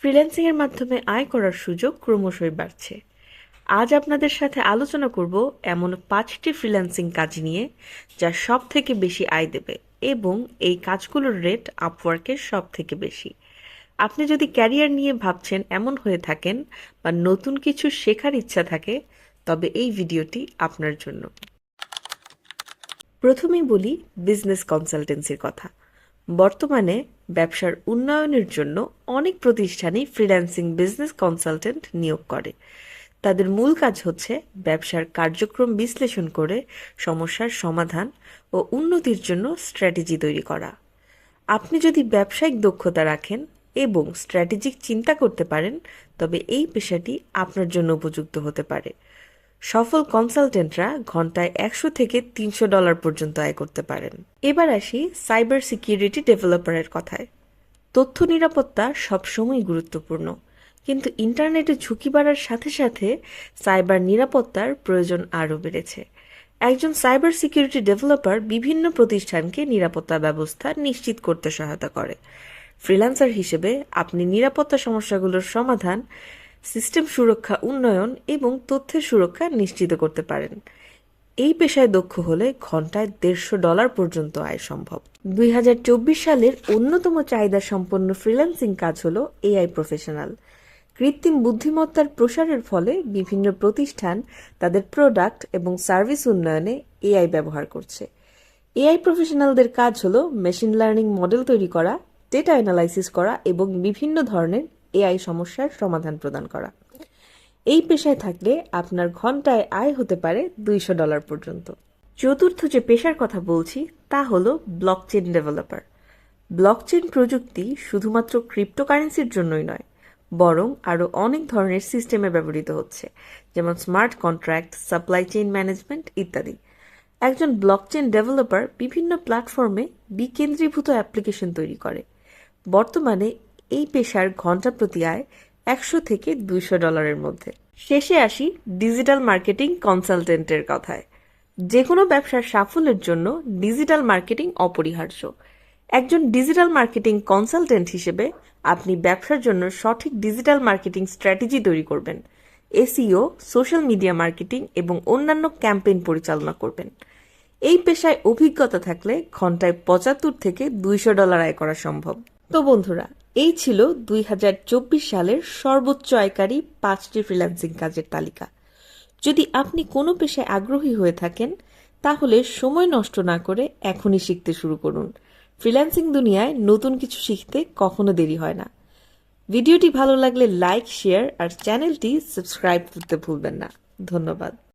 Freelancing এর মাধ্যমে আয় করার সুযোগ ক্রমশই বাড়ছে। আজ আপনাদের সাথে আলোচনা করব এমন 5টি ফ্রিল্যান্সিং কাজ নিয়ে যা সব থেকে বেশি আয় দেবে এবং এই কাজগুলোর রেট আপওয়ার্কের সব থেকে বেশি। আপনি যদি ক্যারিয়ার নিয়ে ভাবছেন এমন হয়ে থাকেন বা নতুন কিছু শেখার ইচ্ছা থাকে, তবে এই ভিডিওটি আপনার জন্য। প্রথমেই বলি বিজনেস কনসালটেন্সির কথা। বর্তমানে ব্যবসার উন্নয়নের জন্য অনেক প্রতিষ্ঠানই ফ্রিল্যান্সিং বিজনেস কনসালটেন্ট নিয়োগ করে। তাদের মূল কাজ হচ্ছে ব্যবসার কার্যক্রম বিশ্লেষণ করে সমস্যার সমাধান ও উন্নতির জন্য স্ট্র্যাটেজি তৈরি করা। আপনি যদি ব্যবসায়িক দক্ষতা রাখেন এবং স্ট্র্যাটেজিক চিন্তা করতে পারেন, তবে এই পেশাটি আপনার জন্য উপযুক্ত হতে পারে। সফল কনসালটেন্টরা ঘন্টায় $100 থেকে $300 পর্যন্ত আয় করতে পারেন। এবার আসি সাইবার সিকিউরিটি ডেভেলপারের কথায়। তথ্য নিরাপত্তা সবসময় গুরুত্বপূর্ণ, কিন্তু ইন্টারনেটে ঝুঁকি বাড়ার সাথে সাথে সাইবার নিরাপত্তার প্রয়োজন আরও বেড়েছে। একজন সাইবার সিকিউরিটি ডেভেলপার বিভিন্ন প্রতিষ্ঠানকে নিরাপত্তা ব্যবস্থা নিশ্চিত করতে সহায়তা করে। ফ্রিল্যান্সার হিসেবে আপনি নিরাপত্তা সমস্যাগুলোর সমাধান, সিস্টেম সুরক্ষা উন্নয়ন এবং তথ্যের সুরক্ষা নিশ্চিত করতে পারেন। এই পেশায় দক্ষ হলে ঘন্টায় $150 পর্যন্ত আয় সম্ভব। 2024 সালের অন্যতম চাহিদা সম্পন্ন ফ্রিল্যান্সিং কাজ হল এআই প্রফেশনাল। কৃত্রিম বুদ্ধিমত্তার প্রসারের ফলে বিভিন্ন প্রতিষ্ঠান তাদের প্রোডাক্ট এবং সার্ভিস উন্নয়নে এআই ব্যবহার করছে। এআই প্রফেশনালদের কাজ হল মেশিন লার্নিং মডেল তৈরি করা, ডেটা অ্যানালাইসিস করা এবং বিভিন্ন ধরনের এআই সমস্যার সমাধান প্রদান করা। এই পেশায় থাকলে আপনার ঘন্টায় আয় হতে পারে $200 পর্যন্ত। চতুর্থ যে পেশার কথা বলছি তা হল ব্লকচেন ডেভেলপার। ব্লকচেন প্রযুক্তি শুধুমাত্র ক্রিপ্টোকারেন্সির জন্যই নয়, বরং আরও অনেক ধরনের সিস্টেমে ব্যবহৃত হচ্ছে, যেমন smart contract, supply chain management ইত্যাদি। একজন ব্লকচেন ডেভেলপার বিভিন্ন প্ল্যাটফর্মে বিকেন্দ্রীভূত অ্যাপ্লিকেশন তৈরি করে। বর্তমানে এই পেশার ঘন্টা প্রতি আয় $100 থেকে $200 মধ্যে। শেষে আসি ডিজিটাল মার্কেটিং কনসালটেন্টের কথায়। যে কোনো ব্যবসার সাফল্যের জন্য ডিজিটাল মার্কেটিং অপরিহার্য। একজন ডিজিটাল মার্কেটিং কনসালটেন্ট হিসেবে আপনি ব্যবসার জন্য সঠিক ডিজিটাল মার্কেটিং স্ট্র্যাটেজি তৈরি করবেন, এসইও, সোশ্যাল মিডিয়া মার্কেটিং এবং অন্যান্য ক্যাম্পেইন পরিচালনা করবেন। এই পেশায় অভিজ্ঞতা থাকলে ঘন্টায় $75 থেকে $200 আয় করা সম্ভব। তো বন্ধুরা, এই ছিল 2024 সালের সর্বোচ্চ আয়কারী 5টি ফ্রিল্যান্সিং কাজের তালিকা। যদি আপনি কোনো পেশায় আগ্রহী হয়ে থাকেন, তাহলে সময় নষ্ট না করে এখনই শিখতে শুরু করুন। ফ্রিল্যান্সিং দুনিয়ায় নতুন কিছু শিখতে কখনো দেরি হয় না। ভিডিওটি ভালো লাগলে লাইক, শেয়ার আর চ্যানেলটি সাবস্ক্রাইব করতে ভুলবেন না। ধন্যবাদ।